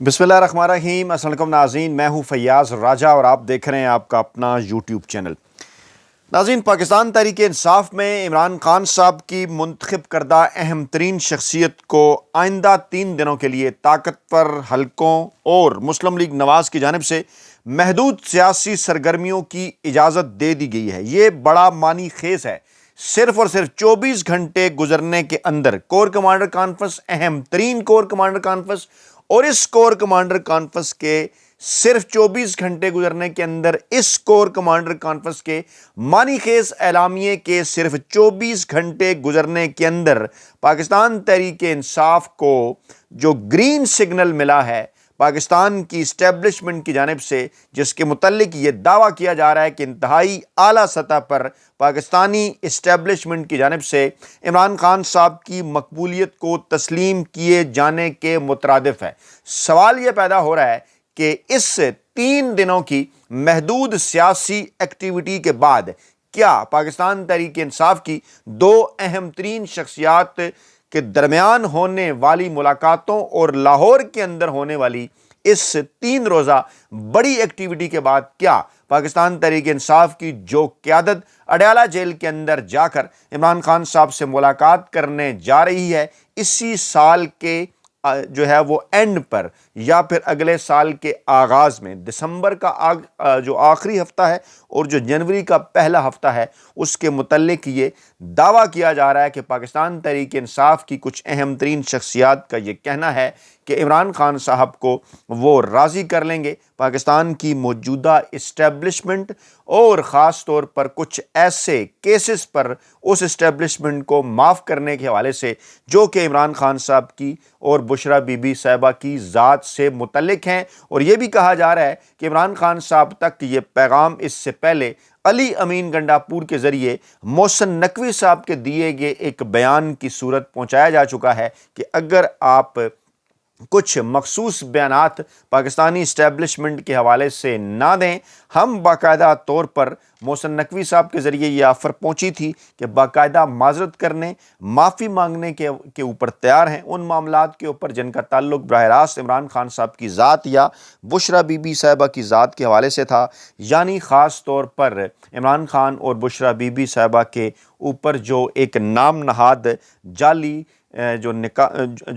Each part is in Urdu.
بسم اللہ الرحمن الرحیم۔ السلام علیکم ناظرین، میں ہوں فیاض راجہ اور آپ دیکھ رہے ہیں آپ کا اپنا یوٹیوب چینل۔ ناظرین، پاکستان تحریک انصاف میں عمران خان صاحب کی منتخب کردہ اہم ترین شخصیت کو آئندہ 3 دنوں کے لیے طاقتور حلقوں اور مسلم لیگ نواز کی جانب سے محدود سیاسی سرگرمیوں کی اجازت دے دی گئی ہے۔ یہ بڑا معنی خیز ہے۔ صرف اور صرف 24 گھنٹے گزرنے کے اندر کور کمانڈر کانفرنس، اہم ترین کور کمانڈر کانفرنس، اور اس کور کمانڈر کانفرنس کے صرف 24 گھنٹے گزرنے کے اندر اس کور کمانڈر کانفرنس کے معنی خیز اعلامیے کے صرف 24 گھنٹے گزرنے کے اندر پاکستان تحریک انصاف کو جو گرین سگنل ملا ہے پاکستان کی اسٹیبلشمنٹ کی جانب سے، جس کے متعلق یہ دعویٰ کیا جا رہا ہے کہ انتہائی اعلیٰ سطح پر پاکستانی اسٹیبلشمنٹ کی جانب سے عمران خان صاحب کی مقبولیت کو تسلیم کیے جانے کے مترادف ہے۔ سوال یہ پیدا ہو رہا ہے کہ اس 3 دنوں کی محدود سیاسی ایکٹیویٹی کے بعد کیا پاکستان تحریک انصاف کی 2 اہم ترین شخصیات کے درمیان ہونے والی ملاقاتوں اور لاہور کے اندر ہونے والی اس 3 روزہ بڑی ایکٹیویٹی کے بعد کیا پاکستان تحریک انصاف کی جو قیادت اڈیالہ جیل کے اندر جا کر عمران خان صاحب سے ملاقات کرنے جا رہی ہے اسی سال کے جو ہے وہ اینڈ پر یا پھر اگلے سال کے آغاز میں، دسمبر کا جو آخری ہفتہ ہے اور جو جنوری کا پہلا ہفتہ ہے، اس کے متعلق یہ دعویٰ کیا جا رہا ہے کہ پاکستان تحریک انصاف کی کچھ اہم ترین شخصیات کا یہ کہنا ہے کہ عمران خان صاحب کو وہ راضی کر لیں گے۔ پاکستان کی موجودہ اسٹیبلشمنٹ اور خاص طور پر کچھ ایسے کیسز پر اس اسٹیبلشمنٹ کو معاف کرنے کے حوالے سے جو کہ عمران خان صاحب کی اور بشرا بی بی صاحبہ کی ذات سے متعلق ہیں، اور یہ بھی کہا جا رہا ہے کہ عمران خان صاحب تک یہ پیغام اس سے پہلے علی امین گنڈاپور کے ذریعے محسن نقوی صاحب کے دیے گئے ایک بیان کی صورت پہنچایا جا چکا ہے کہ اگر آپ کچھ مخصوص بیانات پاکستانی اسٹیبلشمنٹ کے حوالے سے نہ دیں، ہم باقاعدہ طور پر محسن نقوی صاحب کے ذریعے یہ آفر پہنچی تھی کہ باقاعدہ معذرت کرنے، معافی مانگنے کے اوپر تیار ہیں ان معاملات کے اوپر جن کا تعلق براہ راست عمران خان صاحب کی ذات یا بشرا بی بی صاحبہ کی ذات کے حوالے سے تھا، یعنی خاص طور پر عمران خان اور بشرا بی بی صاحبہ کے اوپر جو ایک نام نہاد جعلی جو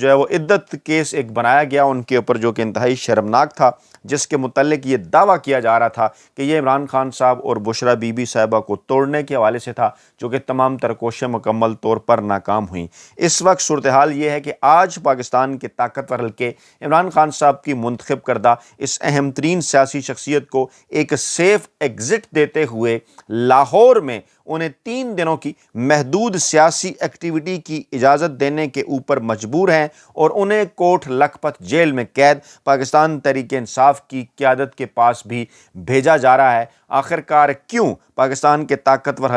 ہے وہ عدت کیس ایک بنایا گیا ان کے اوپر، جو کہ انتہائی شرمناک تھا، جس کے متعلق یہ دعویٰ کیا جا رہا تھا کہ یہ عمران خان صاحب اور بشرا بی بی صاحبہ کو توڑنے کے حوالے سے تھا، جو کہ تمام تر کوششیں مکمل طور پر ناکام ہوئیں۔ اس وقت صورتحال یہ ہے کہ آج پاکستان کے طاقتور حلقے عمران خان صاحب کی منتخب کردہ اس اہم ترین سیاسی شخصیت کو ایک سیف ایگزٹ دیتے ہوئے لاہور میں انہیں 3 دنوں کی محدود سیاسی ایکٹیویٹی کی اجازت دینے کے اوپر مجبور ہیں اور انہیں کوٹ لکھپت جیل میں قید پاکستان تحریک انصاف کی قیادت کے پاس بھی بھیجا جا رہا ہے۔ آخرکار کیوں پاکستان کے طاقتور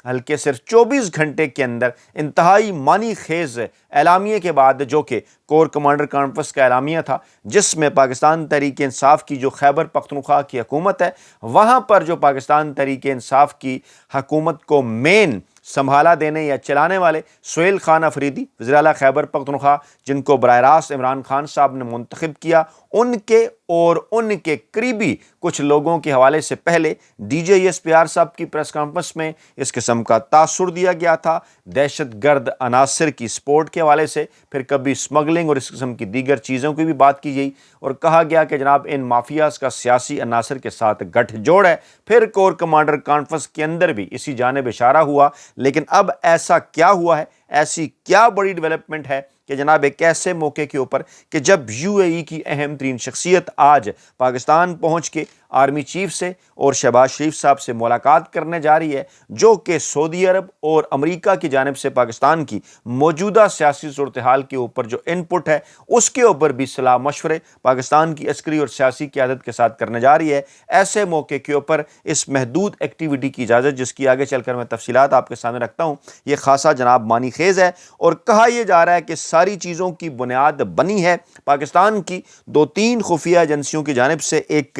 حلقے صرف 24 گھنٹے کے اندر انتہائی معنی خیز اعلامیے کے بعد، جو کہ کور کمانڈر کانفرنس کا اعلامیہ تھا جس میں پاکستان تحریک انصاف کی جو خیبر پختونخوا کی حکومت ہے، وہاں پر جو پاکستان تحریک انصاف کی حکومت کو مین سنبھالا دینے یا چلانے والے سہیل خان افریدی، وزیر اعلیٰ خیبر پختونخوا، جن کو براہ راست عمران خان صاحب نے منتخب کیا، ان کے اور ان کے قریبی کچھ لوگوں کے حوالے سے پہلے D J S P R صاحب کی پریس کانفرنس میں اس قسم کا تاثر دیا گیا تھا، دہشت گرد عناصر کی سپورٹ کے حوالے سے، پھر کبھی اسمگلنگ اور اس قسم کی دیگر چیزوں کی بھی بات کی گئی اور کہا گیا کہ جناب ان مافیاز کا سیاسی عناصر کے ساتھ گٹھ جوڑ ہے۔ پھر کور کمانڈر کانفرنس کے اندر بھی اسی جانب اشارہ ہوا، لیکن اب ایسا کیا ہوا ہے، ایسی کیا بڑی ڈیولپمنٹ ہے کہ جناب ایک ایسے موقع کے اوپر کہ جب یو اے ای کی اہم ترین شخصیت آج پاکستان پہنچ کے آرمی چیف سے اور شہباز شریف صاحب سے ملاقات کرنے جا رہی ہے، جو کہ سعودی عرب اور امریکہ کی جانب سے پاکستان کی موجودہ سیاسی صورتحال کے اوپر جو ان پٹ ہے اس کے اوپر بھی صلاح مشورے پاکستان کی عسکری اور سیاسی قیادت کے ساتھ کرنے جا رہی ہے، ایسے موقع کے اوپر اس محدود ایکٹیویٹی کی اجازت، جس کی آگے چل کر میں تفصیلات آپ کے سامنے رکھتا ہوں، یہ خاصا جناب معنی خیز ہے اور کہا یہ جا رہا ہے کہ ساری چیزوں کی بنیاد بنی ہے پاکستان کی 2-3 خفیہ ایجنسیوں کی جانب سے ایک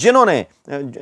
جنہوں نے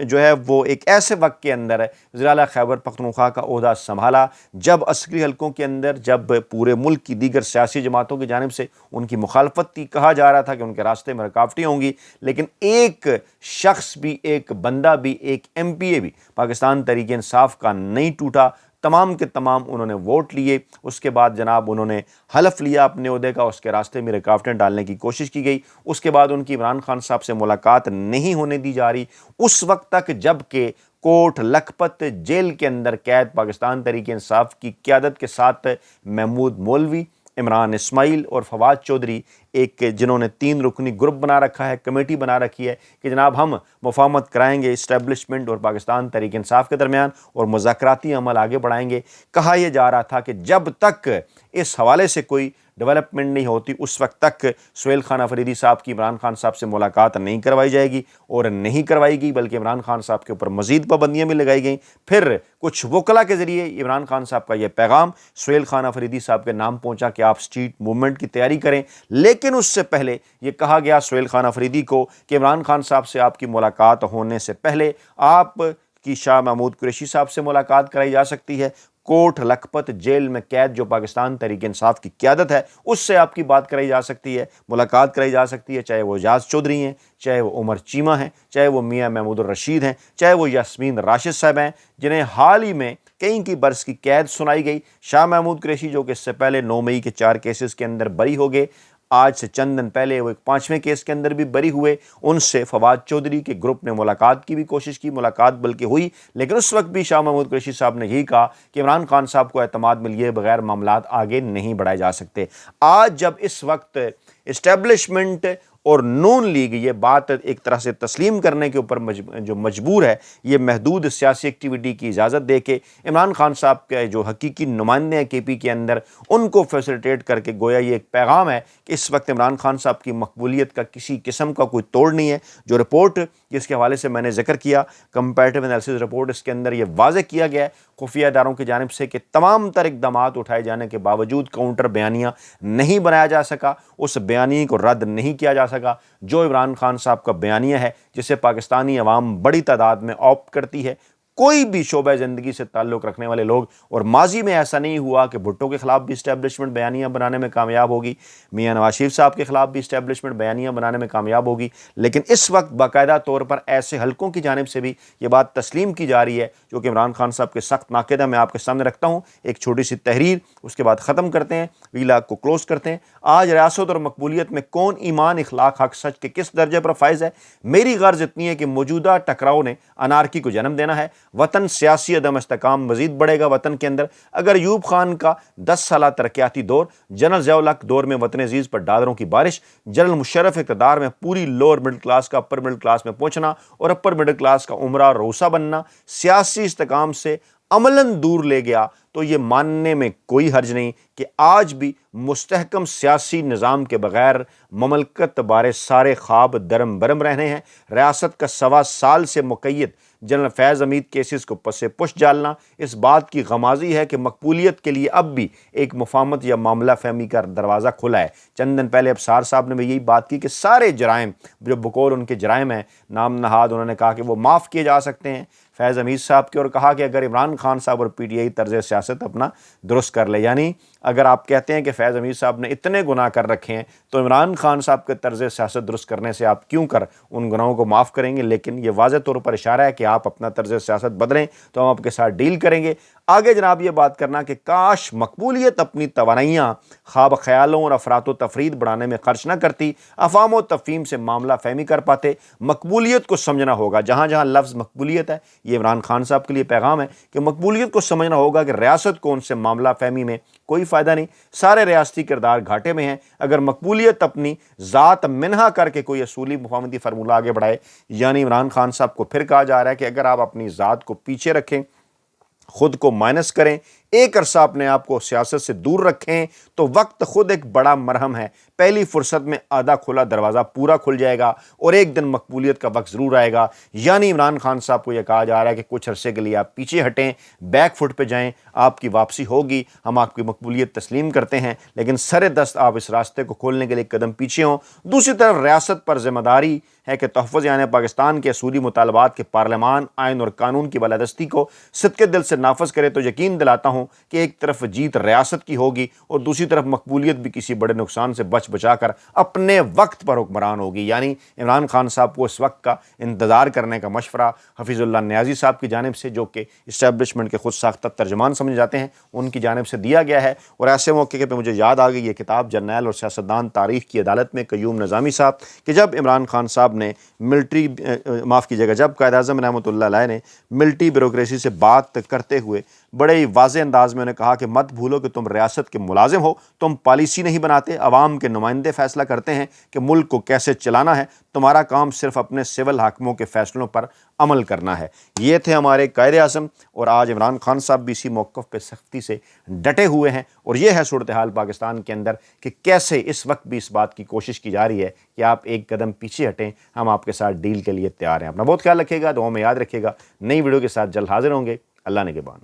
جو ہے وہ ایک ایسے وقت کے اندر وزیر اعلیٰ خیبر پختونخوا کا عہدہ سنبھالا جب عسکری حلقوں کے اندر جب پورے ملک کی دیگر سیاسی جماعتوں کی جانب سے ان کی مخالفت تھی، کہا جا رہا تھا کہ ان کے راستے میں رکاوٹیں ہوں گی، لیکن ایک شخص بھی، ایک بندہ بھی، ایک ایم پی اے بھی پاکستان تحریک انصاف کا نہیں ٹوٹا۔ تمام کے تمام انہوں نے ووٹ لیے، اس کے بعد جناب انہوں نے حلف لیا اپنے عہدے کا، اس کے راستے میں رکاوٹیں ڈالنے کی کوشش کی گئی، اس کے بعد ان کی عمران خان صاحب سے ملاقات نہیں ہونے دی جا رہی اس وقت تک جب کہ کوٹ لکھپت جیل کے اندر قید پاکستان تحریک انصاف کی قیادت کے ساتھ محمود مولوی، عمران اسماعیل اور فواد چودھری، ایک جنہوں نے 3 رکنی گروپ بنا رکھا ہے، کمیٹی بنا رکھی ہے کہ جناب ہم مفاہمت کرائیں گے اسٹیبلشمنٹ اور پاکستان تحریک انصاف کے درمیان اور مذاکراتی عمل آگے بڑھائیں گے۔ کہا یہ جا رہا تھا کہ جب تک اس حوالے سے کوئی ڈیولپمنٹ نہیں ہوتی اس وقت تک سہیل خان افریدی صاحب کی عمران خان صاحب سے ملاقات نہیں کروائی جائے گی، اور نہیں کروائی گئی بلکہ عمران خان صاحب کے اوپر مزید پابندیاں بھی لگائی گئیں۔ پھر کچھ وکلاء کے ذریعے عمران خان صاحب کا یہ پیغام سہیل خان افریدی صاحب کے نام پہنچا کہ آپ اسٹریٹ موومنٹ کی تیاری کریں، لیکن اس سے پہلے یہ کہا گیا سہیل خان افریدی کو کہ عمران خان صاحب سے آپ کی ملاقات ہونے سے پہلے آپ کی شاہ محمود قریشی صاحب سے ملاقات کرائی جا سکتی ہے، کوٹ لکھپت جیل میں قید جو پاکستان تحریک انصاف کی قیادت ہے اس سے آپ کی بات کرائی جا سکتی ہے، ملاقات کرائی جا سکتی ہے، چاہے وہ اعجاز چودھری ہیں، چاہے وہ عمر چیمہ ہیں، چاہے وہ میاں محمود الرشید ہیں، چاہے وہ یاسمین راشد صاحب ہیں جنہیں حال ہی میں کئی کی برس کی قید سنائی گئی، شاہ محمود قریشی جو کہ اس سے پہلے 9 مئی کے 4 کیسز کے اندر بری ہو گئے، آج سے چند دن پہلے وہ ایک 5ویں کیس کے اندر بھی بری ہوئے، ان سے فواد چودھری کے گروپ نے ملاقات کی بھی کوشش کی، ملاقات بلکہ ہوئی، لیکن اس وقت بھی شاہ محمود قریشی صاحب نے یہی کہا کہ عمران خان صاحب کو اعتماد میں لیے بغیر معاملات آگے نہیں بڑھائے جا سکتے۔ آج جب اس وقت اسٹیبلشمنٹ اور نون لیگ یہ بات ایک طرح سے تسلیم کرنے کے اوپر جو مجبور ہے، یہ محدود سیاسی ایکٹیویٹی کی اجازت دے کے عمران خان صاحب کے جو حقیقی نمائندے ہیں کے پی کے اندر ان کو فیسیلیٹیٹ کر کے گویا یہ ایک پیغام ہے کہ اس وقت عمران خان صاحب کی مقبولیت کا کسی قسم کا کوئی توڑ نہیں ہے۔ جو رپورٹ جس کے حوالے سے میں نے ذکر کیا، کمپیریٹیو انالیسس رپورٹ، اس کے اندر یہ واضح کیا گیا ہے خفیہ اداروں کی جانب سے کہ تمام تر اقدامات اٹھائے جانے کے باوجود کاؤنٹر بیانیہ نہیں بنایا جا سکا، اس بیانیے کو رد نہیں کیا جا سکا جو عمران خان صاحب کا بیانیہ ہے جسے پاکستانی عوام بڑی تعداد میں آپٹ کرتی ہے۔ کوئی بھی شعبہ زندگی سے تعلق رکھنے والے لوگ، اور ماضی میں ایسا نہیں ہوا کہ بھٹو کے خلاف بھی اسٹیبلشمنٹ بیانیہ بنانے میں کامیاب ہوگی، میاں نواز شریف صاحب کے خلاف بھی اسٹیبلشمنٹ بیانیہ بنانے میں کامیاب ہوگی، لیکن اس وقت باقاعدہ طور پر ایسے حلقوں کی جانب سے بھی یہ بات تسلیم کی جا رہی ہے جو کہ عمران خان صاحب کے سخت ناقد ہیں۔ میں آپ کے سامنے رکھتا ہوں ایک چھوٹی سی تحریر، اس کے بعد ختم کرتے ہیں، ویلاگ کو کلوز کرتے ہیں۔ آج ریاست اور مقبولیت میں کون ایمان، اخلاق، حق، سچ کے کس درجے پر فائز ہے؟ میری غرض اتنی ہے کہ موجودہ ٹکراؤ نے انارکی کو جنم دینا ہے، وطن سیاسی عدم استحکام مزید بڑھے گا وطن کے اندر۔ اگر ایوب خان کا 10 سالہ ترقیاتی دور، جنرل ضیاء الحق دور میں وطن عزیز پر ڈالروں کی بارش، جنرل مشرف اقتدار میں پوری لوور مڈل کلاس کا اپر مڈل کلاس میں پہنچنا اور اپر مڈل کلاس کا عمرہ روسا بننا سیاسی استحکام سے عملاً دور لے گیا، تو یہ ماننے میں کوئی حرج نہیں کہ آج بھی مستحکم سیاسی نظام کے بغیر مملکت بارے سارے خواب درم برم رہنے ہیں۔ ریاست کا 1.25 سال سے مقید جنرل فیض حمید کیسز کو پس پش ڈالنا اس بات کی غمازی ہے کہ مقبولیت کے لیے اب بھی ایک مفاہمت یا معاملہ فہمی کا دروازہ کھلا ہے۔ چند دن پہلے ابصار صاحب نے بھی یہی بات کی کہ سارے جرائم جو بقول ان کے جرائم ہیں نام نہاد، انہوں نے کہا کہ وہ معاف کیے جا سکتے ہیں فیض حمید صاحب کے، اور کہا کہ اگر عمران خان صاحب اور پی ٹی آئی طرز سیاست اپنا درست کر لے، یعنی اگر آپ کہتے ہیں کہ فیض حمید صاحب نے اتنے گناہ کر رکھے ہیں تو عمران خان صاحب کے طرز سیاست درست کرنے سے آپ کیوں کر ان گناہوں کو معاف کریں گے؟ لیکن یہ واضح طور پر اشارہ ہے کہ آپ اپنا طرز سیاست بدلیں تو ہم آپ کے ساتھ ڈیل کریں گے۔ آگے جناب یہ بات کرنا کہ کاش مقبولیت اپنی توانائیاں خواب خیالوں اور افراط و تفرید بڑھانے میں خرچ نہ کرتی، افہام و تفہیم سے معاملہ فہمی کر پاتے۔ مقبولیت کو سمجھنا ہوگا، جہاں جہاں لفظ مقبولیت ہے، یہ عمران خان صاحب کے لیے پیغام ہے کہ مقبولیت کو سمجھنا ہوگا کہ ریاست کو ان سے معاملہ فہمی میں کوئی فائدہ نہیں، سارے ریاستی کردار گھاٹے میں ہیں۔ اگر مقبولیت اپنی ذات منہا کر کے کوئی اصولی مفاہمتی فارمولہ آگے بڑھائے، یعنی عمران خان صاحب کو پھر کہا جا رہا ہے کہ اگر آپ اپنی ذات کو پیچھے رکھیں، خود کو مائنس کریں، ایک عرصہ اپنے آپ کو سیاست سے دور رکھیں تو وقت خود ایک بڑا مرہم ہے، پہلی فرصت میں آدھا کھلا دروازہ پورا کھل جائے گا اور ایک دن مقبولیت کا وقت ضرور آئے گا۔ یعنی عمران خان صاحب کو یہ کہا جا رہا ہے کہ کچھ عرصے کے لیے آپ پیچھے ہٹیں، بیک فٹ پہ جائیں، آپ کی واپسی ہوگی، ہم آپ کی مقبولیت تسلیم کرتے ہیں، لیکن سر دست آپ اس راستے کو کھولنے کے لیے ایک قدم پیچھے ہوں۔ دوسری طرف ریاست پر ذمہ داری ہے کہ تحفظ یعنی پاکستان کے اصولی مطالبات کے پارلیمان، آئین اور قانون کی بالادستی کو صدقے دل سے نافذ کرے۔ تو یقین دلاتا ہوں کہ ایک طرف جیت ریاست کی ہوگی اور دوسری طرف مقبولیت بھی کسی بڑے نقصان سے بچا کر اپنے وقت پر حکمران ہوگی۔ یعنی عمران خان صاحب کو اس وقت کا انتظار کرنے کا مشورہ حفیظ اللہ نیازی صاحب کی جانب سے، جو کہ اسٹیبلشمنٹ کے خود ساختہ ترجمان سمجھے جاتے ہیں، ان کی جانب سے دیا گیا ہے۔ اور ایسے موقع پہ مجھے یاد آ گئی یہ کتاب جرنیل اور سیاستدان تاریخ کی عدالت میں قیوم نظامی صاحب، کہ جب عمران خان صاحب نے جب قائد اعظم رحمۃ اللہ علیہ نے ملٹری بیوروکریسی سے بات کرتے ہوئے بڑے ہی واضح انداز میں انہیں کہا کہ مت بھولو کہ تم ریاست کے ملازم ہو، تم پالیسی نہیں بناتے، عوام کے نمائندے فیصلہ کرتے ہیں کہ ملک کو کیسے چلانا ہے، تمہارا کام صرف اپنے سول حاکموں کے فیصلوں پر عمل کرنا ہے۔ یہ تھے ہمارے قائد اعظم، اور آج عمران خان صاحب بھی اسی موقف پہ سختی سے ڈٹے ہوئے ہیں، اور یہ ہے صورتحال پاکستان کے اندر کہ کیسے اس وقت بھی اس بات کی کوشش کی جا رہی ہے کہ آپ ایک قدم پیچھے ہٹیں، ہم آپ کے ساتھ ڈیل کے لیے تیار ہیں۔ اپنا بہت خیال رکھیے گا، دعاؤں میں یاد رکھیے گا۔ نئی ویڈیو کے ساتھ جلد حاضر ہوں گے۔ اللہ نگہبان۔